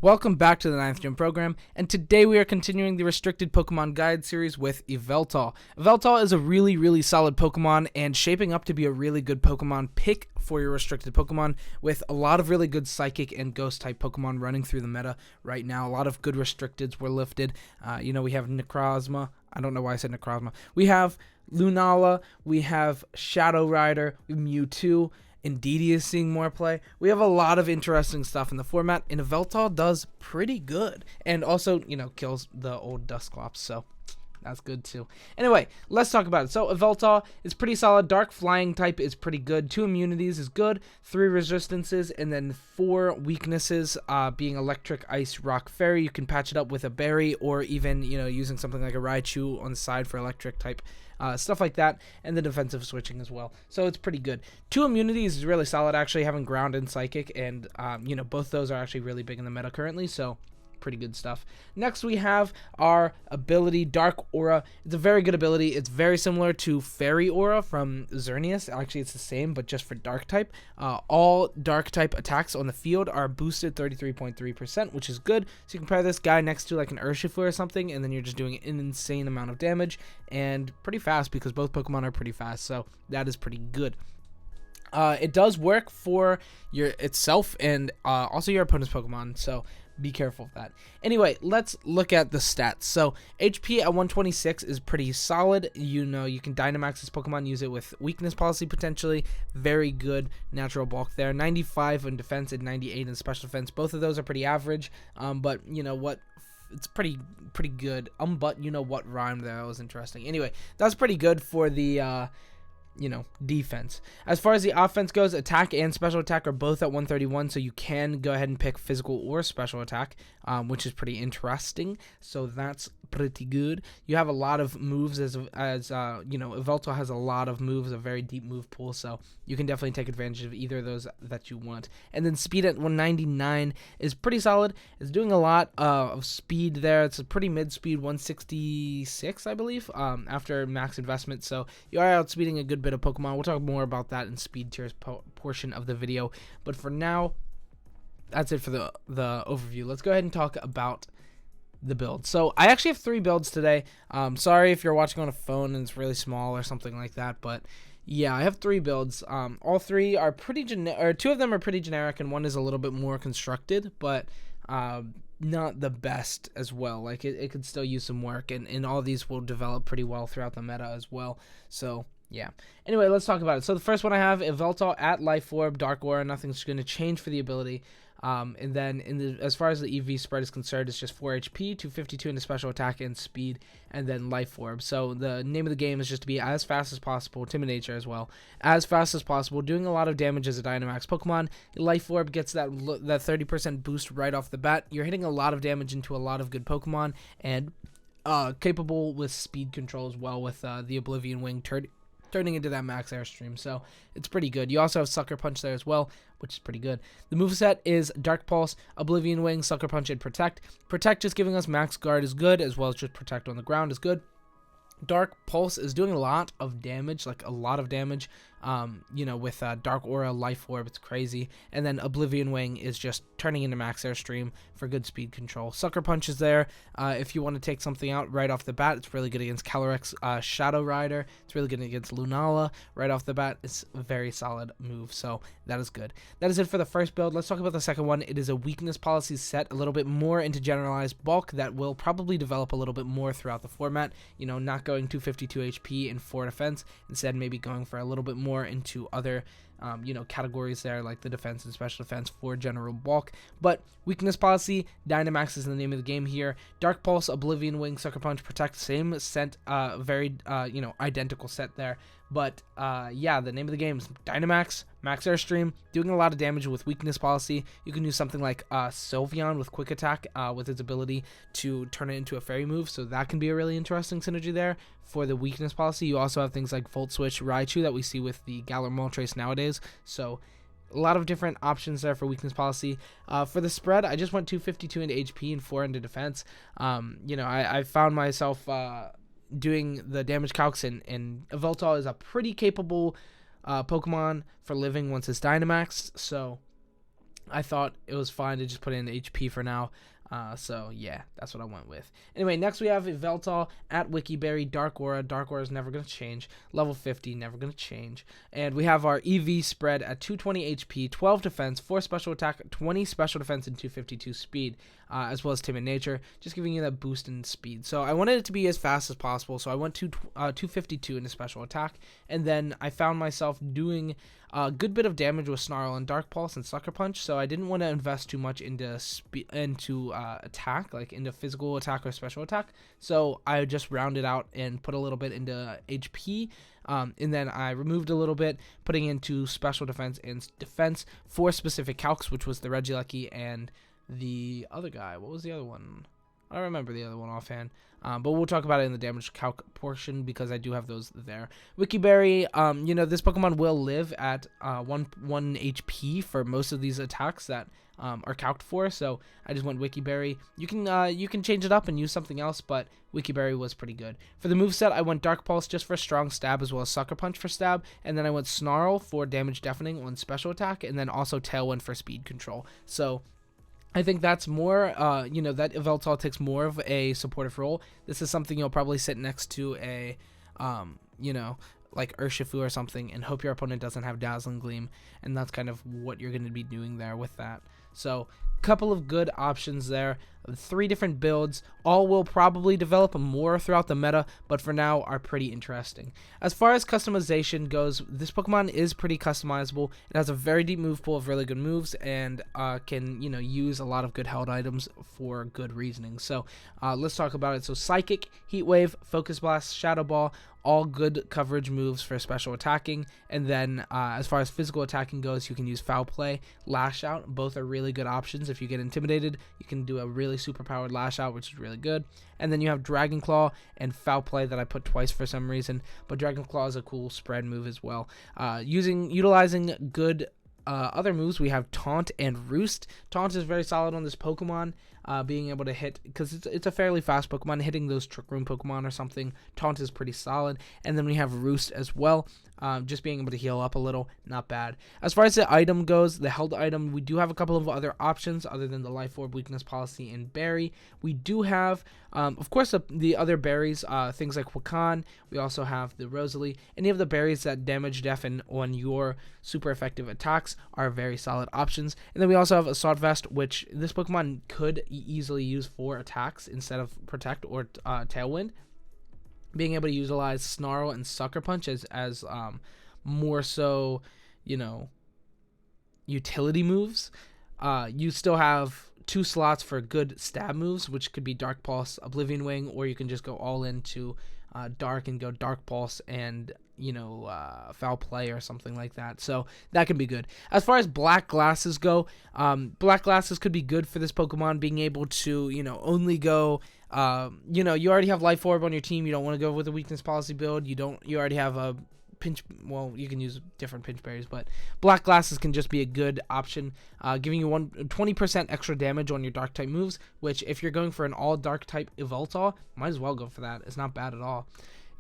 Welcome back to the 9th Gym program, and today we are continuing the Restricted Pokemon Guide series with Yveltal. Yveltal is a really solid Pokemon and shaping up to be a really good Pokemon pick for your Restricted Pokemon, with a lot of really good Psychic and Ghost-type Pokemon running through the meta right now. A lot of good Restricteds were lifted. We have Necrozma. I don't know why I said Necrozma. We have Lunala. We have Shadow Rider. We have Mewtwo. Indeedee is seeing more play. We have a lot of interesting stuff in the format, and Yveltal does pretty good. And also, kills the old Dusclops, so that's good too. Anyway, let's talk about it. So, Yveltal is pretty solid. Dark Flying type is pretty good. 2 immunities is good. 3 resistances, and then 4 weaknesses, being Electric, Ice, Rock, Fairy. You can patch it up with a Berry, or even, using something like a Raichu on the side for Electric type. Stuff like that, and the defensive switching as well. So it's pretty good. 2 immunities is really solid, actually, having Ground and Psychic, and, both those are actually really big in the meta currently, so pretty good stuff. Next, we have our ability, Dark Aura. It's a very good ability. It's very similar to Fairy Aura from Xerneas. Actually, it's the same, but just for Dark type. All Dark type attacks on the field are boosted 33.3%, which is good. So you can pair this guy next to like an Urshifu or something, and then you're just doing an insane amount of damage, and pretty fast because both Pokemon are pretty fast, so that is pretty good. It does work for itself and also your opponent's Pokemon, so be careful of that. Anyway, let's look at the stats. So HP at 126 is pretty solid. You can Dynamax this Pokemon, use it with weakness policy potentially. Very good natural bulk there. 95 in defense and 98 in special defense. Both of those are pretty average. But you know what? It's pretty good. But you know what rhyme there? That was interesting. Anyway, that's pretty good for the defense. As far as the offense goes, attack and special attack are both at 131, so you can go ahead and pick physical or special attack, which is pretty interesting. So that's pretty good. You have a lot of moves as Yveltal has a lot of moves, a very deep move pool, so you can definitely take advantage of either of those that you want. And then speed at 199 is pretty solid. It's doing a lot of speed there. It's a pretty mid-speed 166, I believe, after max investment, so you are outspeeding a good bit of Pokemon. We'll talk more about that in speed tiers portion of the video, but for now, that's it for the overview. Let's go ahead and talk about the build. So I actually have 3 builds today. Sorry if you're watching on a phone and it's really small or something like that, but yeah, I have 3 builds. All 3 are pretty generic, 2 of them are pretty generic, and 1 is a little bit more constructed, but not the best as well. Like it could still use some work, and all these will develop pretty well throughout the meta as well. So yeah. Anyway, let's talk about it. So the first one I have, Yveltal at Life Orb, Dark Aura. Nothing's going to change for the ability. And then as far as the EV spread is concerned, it's just 4 HP, 252 into special attack and speed, and then Life Orb. So the name of the game is just to be as fast as possible, Timid Nature as well, as fast as possible, doing a lot of damage as a Dynamax Pokemon. Life Orb gets that 30% boost right off the bat. You're hitting a lot of damage into a lot of good Pokemon, and capable with speed control as well, with the Oblivion Wing turning into that max airstream, so it's pretty good. You also have Sucker Punch there as well, which is pretty good. The moveset is Dark Pulse, Oblivion Wing, Sucker Punch, and Protect. Protect just giving us max guard is good, as well as just Protect on the ground is good. Dark Pulse is doing a lot of damage, with Dark Aura, Life Orb, it's crazy. And then Oblivion Wing is just turning into max airstream for good speed control. Sucker Punch is there if you want to take something out right off the bat. It's really good against Calyrex, Shadow Rider. It's really good against Lunala right off the bat. It's a very solid move, so that is good. That is it for the first build. Let's talk about the second one. It is a weakness policy set, a little bit more into generalized bulk that will probably develop a little bit more throughout the format. Not going 252 HP and 4 defense, instead maybe going for a little bit more into other categories there, like the defense and special defense for general bulk. But weakness policy, Dynamax is the name of the game here. Dark Pulse, Oblivion Wing, Sucker Punch, Protect, same set, very identical set there. But yeah, the name of the game is Dynamax, max airstream, doing a lot of damage with weakness policy. You can use something like Sylveon with quick attack, with its ability to turn it into a fairy move, so that can be a really interesting synergy there for the weakness policy. You also have things like Volt Switch, Raichu that we see with the Galar Moltres nowadays, so a lot of different options there for weakness policy. For the spread, I just went 252 into HP and 4 into defense. I found myself doing the damage calcs, and Yveltal is a pretty capable Pokemon for living once it's Dynamaxed, so I thought it was fine to just put in HP for now. So yeah, that's what I went with. Anyway, next we have Yveltal at Wikiberry, Dark Aura. Dark Aura is never going to change. Level 50, never going to change. And we have our EV spread at 220 HP, 12 defense, 4 special attack, 20 special defense, and 252 speed, as well as Timid Nature, just giving you that boost in speed. So I wanted it to be as fast as possible, so I went to 252 into special attack, and then I found myself doing a good bit of damage with Snarl and Dark Pulse and Sucker Punch, so I didn't want to invest too much into attack, like into physical attack or special attack. So I just rounded out and put a little bit into HP, and then I removed a little bit, putting into special defense and defense for specific calcs, which was the Regieleki and the other guy. What was the other one? I don't remember the other one offhand, but we'll talk about it in the damage calc portion because I do have those there. Wikiberry, this Pokemon will live at 1 HP for most of these attacks that are calced for, so I just went Wikiberry. You can change it up and use something else, but Wikiberry was pretty good. For the moveset, I went Dark Pulse just for strong stab as well as Sucker Punch for stab, and then I went Snarl for damage deafening on special attack, and then also Tailwind for speed control. So I think that's more, that Yveltal takes more of a supportive role. This is something you'll probably sit next to a, like Urshifu or something, and hope your opponent doesn't have Dazzling Gleam, and that's kind of what you're going to be doing there with that. So, couple of good options there. 3 different builds. All will probably develop more throughout the meta, but for now are pretty interesting. As far as customization goes, this Pokemon is pretty customizable. It has a very deep move pool of really good moves, and can use a lot of good held items for good reasoning. So let's talk about it. So Psychic, Heat Wave, Focus Blast, Shadow Ball, all good coverage moves for special attacking. And then as far as physical attacking goes, you can use Foul Play, Lash Out. Both are really good options. If you get intimidated, you can do a really super powered Lash Out, which is really good. And then you have Dragon Claw and Foul Play that I put twice for some reason, but Dragon Claw is a cool spread move as well. Utilizing good other moves, we have Taunt and Roost. Taunt is very solid on this Pokemon, being able to hit, because it's a fairly fast Pokemon, hitting those Trick Room Pokemon or something. Taunt is pretty solid. And then we have Roost as well, just being able to heal up a little, not bad. As far as the item goes, the held item, we do have a couple of other options other than the Life Orb, Weakness Policy, and Berry. We do have, of course, the other berries, things like Wakan. We also have the Rosalie. Any of the berries that damage deafen on your super effective attacks are very solid options. And then we also have Assault Vest, which this Pokemon could easily use for attacks instead of Protect or Tailwind. Being able to utilize Snarl and Sucker Punch as more so, utility moves. You still have 2 slots for good stab moves, which could be Dark Pulse, Oblivion Wing, or you can just go all into Dark and go Dark Pulse and Foul Play or something like that. So that can be good. As far as Black Glasses go, Black Glasses could be good for this Pokemon, being able to only go. You already have Life Orb on your team. You don't want to go with a Weakness Policy build. You already have a pinch. Well, you can use different pinch berries, but Black Glasses can just be a good option, giving you 20% extra damage on your Dark type moves. Which, if you're going for an all Dark type Yveltal, might as well go for that. It's not bad at all.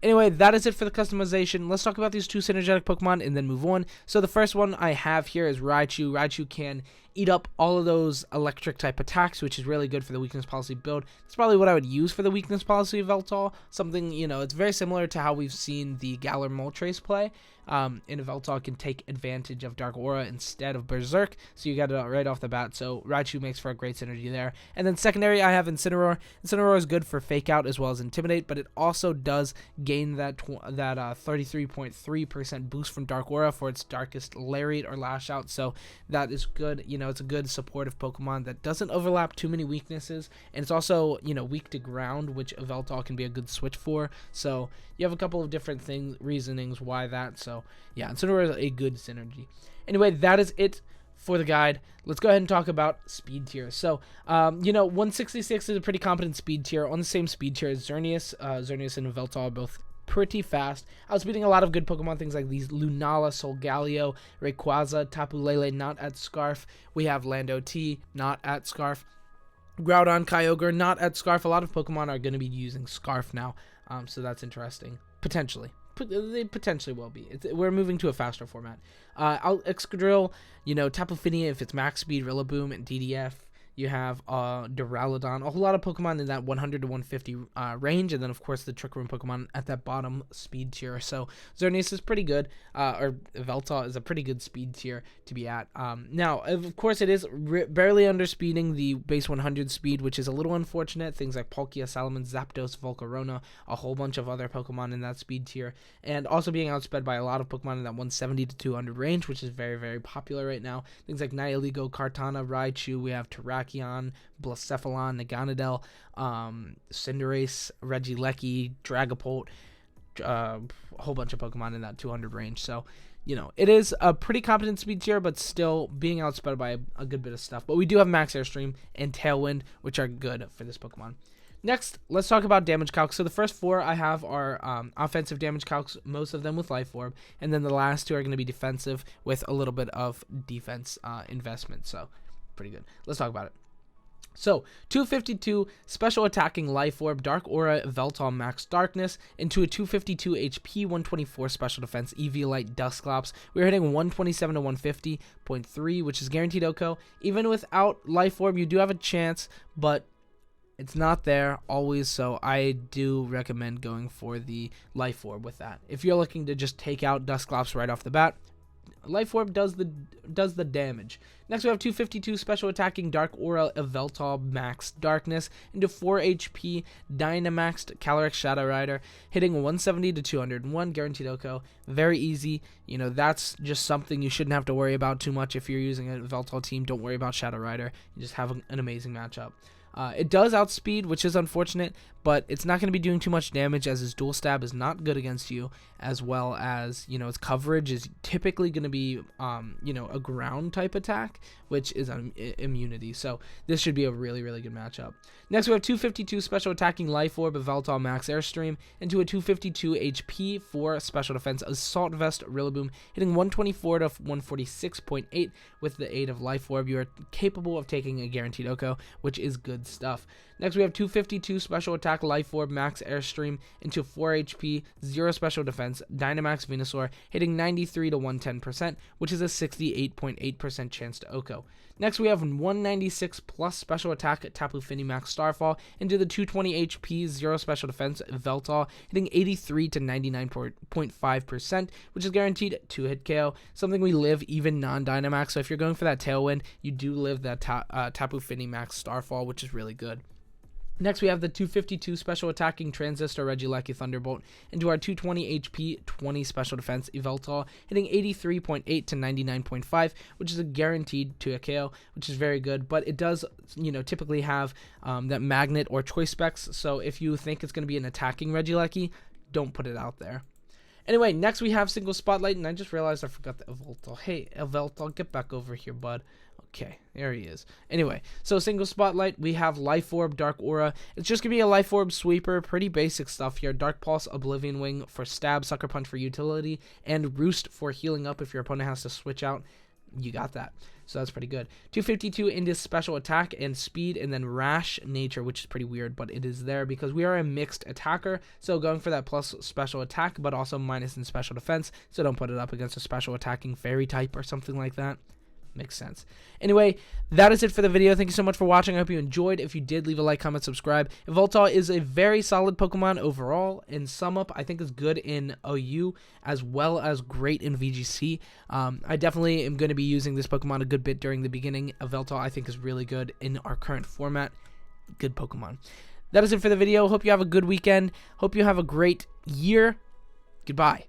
Anyway, that is it for the customization. Let's talk about these 2 synergetic Pokemon and then move on. So the first one I have here is Raichu. Raichu can eat up all of those electric type attacks, which is really good for the Weakness Policy build. That's probably what I would use for the Weakness Policy of Yveltal. Something, it's very similar to how we've seen the Galar Moltres play. And Yveltal can take advantage of Dark Aura instead of Berserk, so you got it right off the bat. So Raichu makes for a great synergy there. And then secondary, I have Incineroar. Incineroar is good for Fake Out as well as Intimidate, but it also does gain that 33.3% boost from Dark Aura for its darkest Lariat or Lash Out. So that is good. It's a good supportive Pokemon that doesn't overlap too many weaknesses, and it's also weak to ground, which Yveltal can be a good switch for. So you have a couple of different reasonings why that. So yeah, Incineroar is a good synergy. Anyway, that is it for the guide. Let's go ahead and talk about speed tiers. So 166 is a pretty competent speed tier. On the same speed tier as Xerneas. Xerneas and Yveltal are both pretty fast. I was beating a lot of good Pokemon, things like these Lunala, Solgaleo, Rayquaza, Tapu Lele, not at Scarf. We have Lando T, not at Scarf. Groudon, Kyogre, not at Scarf. A lot of Pokemon are going to be using Scarf now, so that's interesting. Potentially. they potentially will be. We're moving to a faster format. Excadrill, Tapu Fini if it's max speed, Rillaboom, and DDF. You have Duraludon, a whole lot of Pokemon in that 100 to 150 range, and then of course the Trick Room Pokemon at that bottom speed tier. So Xerneas is pretty good, or Yveltal is a pretty good speed tier to be at. Now, of course, it is barely underspeeding the base 100 speed, which is a little unfortunate. Things like Palkia, Salamence, Zapdos, Volcarona, a whole bunch of other Pokemon in that speed tier, and also being outsped by a lot of Pokemon in that 170 to 200 range, which is very, very popular right now. Things like Nihilego, Kartana, Raichu, we have Terrakion, Blacephalon, Naganadel, Cinderace, Regieleki, Dragapult, a whole bunch of Pokemon in that 200 range. So, it is a pretty competent speed tier, but still being outsped by a good bit of stuff. But we do have Max Airstream and Tailwind, which are good for this Pokemon. Next, let's talk about damage calcs. So the first 4 I have are offensive damage calcs, most of them with Life Orb, and then the last 2 are going to be defensive with a little bit of defense investment. So pretty good. Let's talk about it. So, 252 special attacking Life Orb, Dark Aura, Yveltal Max Darkness, into a 252 HP, 124 special defense, Eviolite Dusclops. We're hitting 127 to 150.3, which is guaranteed OHKO. Even without Life Orb, you do have a chance, but it's not there always, so I do recommend going for the Life Orb with that. If you're looking to just take out Dusclops right off the bat, Life Orb does the damage. Next, we have 252 special attacking Dark Aura, Yveltal Max Darkness, into 4 HP, Dynamaxed Calyrex Shadow Rider, hitting 170 to 201, guaranteed OHKO. Very easy. That's just something you shouldn't have to worry about too much if you're using a Yveltal team. Don't worry about Shadow Rider. You just have an amazing matchup. It does outspeed, which is unfortunate, but it's not going to be doing too much damage as his dual stab is not good against you, as well as, its coverage is typically going to be, a ground type attack, which is immunity. So this should be a really, really good matchup. Next, we have 252 special attacking Life Orb, Yveltal Max Airstream, into a 252 HP for special defense Assault Vest Rillaboom, hitting 124 to 146.8 with the aid of Life Orb. You are capable of taking a guaranteed OHKO, which is good stuff. Next, we have 252 special attack Life Orb Max Airstream into 4 HP, 0 special defense, Dynamax Venusaur, hitting 93 to 110%, which is a 68.8% chance to OHKO. Next, we have 196 plus special attack Tapu Fini Max Starfall into the 220 HP, 0 special defense Yveltal, hitting 83 to 99.5%, which is guaranteed 2-hit KO, something we live even non-Dynamax. So if you're going for that Tailwind, you do live that Tapu Fini Max Starfall, which is really good. Next, we have the 252 special attacking Transistor Regieleki Thunderbolt into our 220 HP, 20 special defense Yveltal, hitting 83.8 to 99.5, which is a guaranteed to a KO, which is very good. But it does, typically have that magnet or choice specs. So if you think it's going to be an attacking Regieleki, don't put it out there. Anyway, next we have Single Spotlight, and I just realized I forgot the Yveltal. Hey, Yveltal, get back over here, bud. Okay, there he is. Anyway, so Single Spotlight, we have Life Orb, Dark Aura. It's just going to be a Life Orb sweeper. Pretty basic stuff here. Dark Pulse, Oblivion Wing for stab, Sucker Punch for utility, and Roost for healing up if your opponent has to switch out. You got that. So that's pretty good. 252 into special attack and speed, and then Rash Nature, which is pretty weird, but it is there because we are a mixed attacker. So going for that plus special attack, but also minus in special defense. So don't put it up against a special attacking fairy type or something like that. Makes sense. Anyway, that is it for the video. Thank you so much for watching. I hope you enjoyed. If you did, leave a like, comment, subscribe. Yveltal is a very solid Pokemon overall. In sum up, I think is good in OU as well as great in VGC. I definitely am going to be using this Pokemon a good bit during the beginning. Yveltal, I think, is really good in our current format. Good Pokemon. That is it for the video. Hope you have a good weekend. Hope you have a great year. Goodbye.